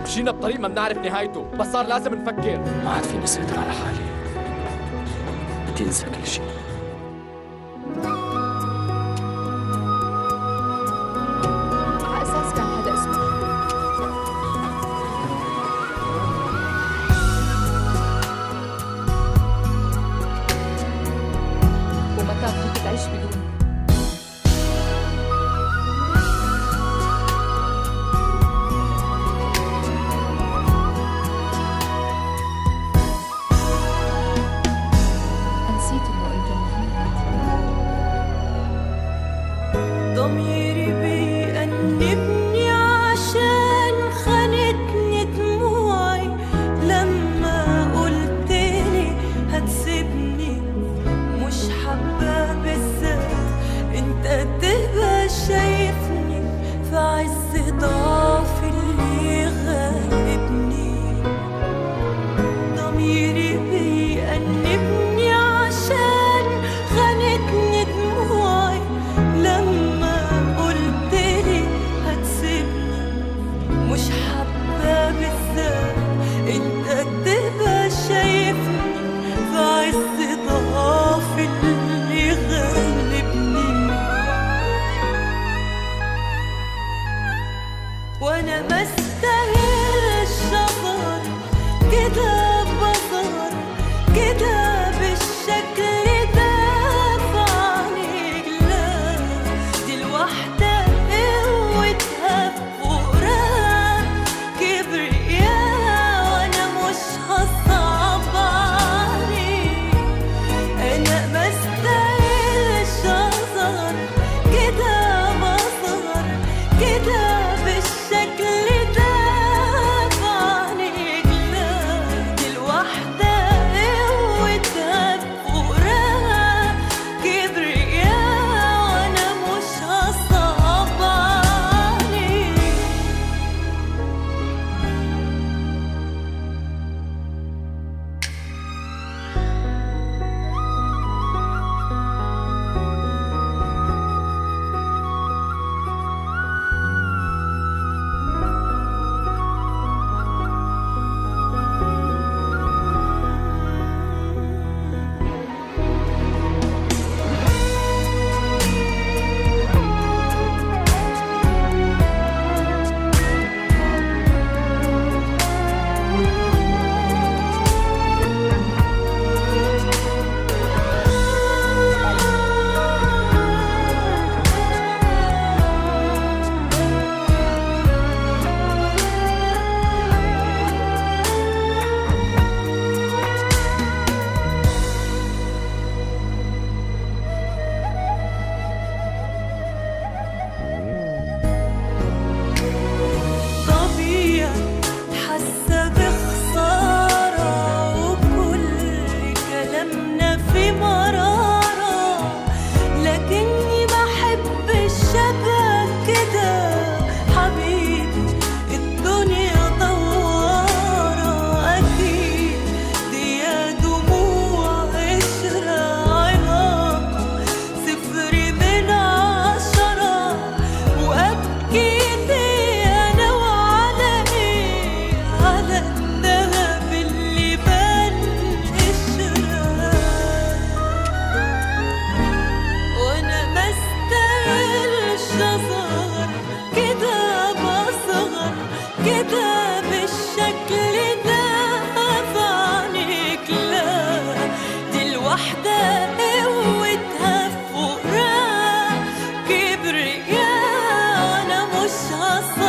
مشينا بطريق ما بنعرف نهايته، بس صار لازم نفكر. ما عاد فيني سيطر على حالي، بدي انسى كل شيء. على اساس كان هذا اسمه. ومتى كنت تعيش بدون ضميري بيأنبني عشان خانتني دموعي لما قلتلي هتسيبني. مش حابة بالذات انت تبقى شايفني في عز ضعفي اللي غالبني. ضميري بيأنبني عشان خانتني دموعي لما قلتلي هتسيبني. مش حابة بالذات انت تبقى شايفني في عز ضعفي اللي غالبني. وانا مستاهلش اظهر كده بظهر كده بالشكل ده في عينيك. لا دي الوحدة قوتها فوقها كبرياء وانا مش هصعب عليك. انا مستاهلش اظهر كده بظهر كده بالشكل ده في عينيك. لا دي الوحدة قوتها فوقها كبرياء وانا مش هصعب عليك. طبيعي حاسة بخسارة وكل كلامنا في مرارة، لكني بحبش أبقى كده حبيبي. الدنيا دوارة أكيد دي دموع قشرة علاقة صفر من 10 وأبكي أنا وعلى إيه؟ على الذهب اللي بان قشرة. وأنا مستاهلش أظهر كده بصغر كده بالشكل ده في عينيك. لا دي الوحدة قوتها فوقها كبرياء وأنا مش هصعب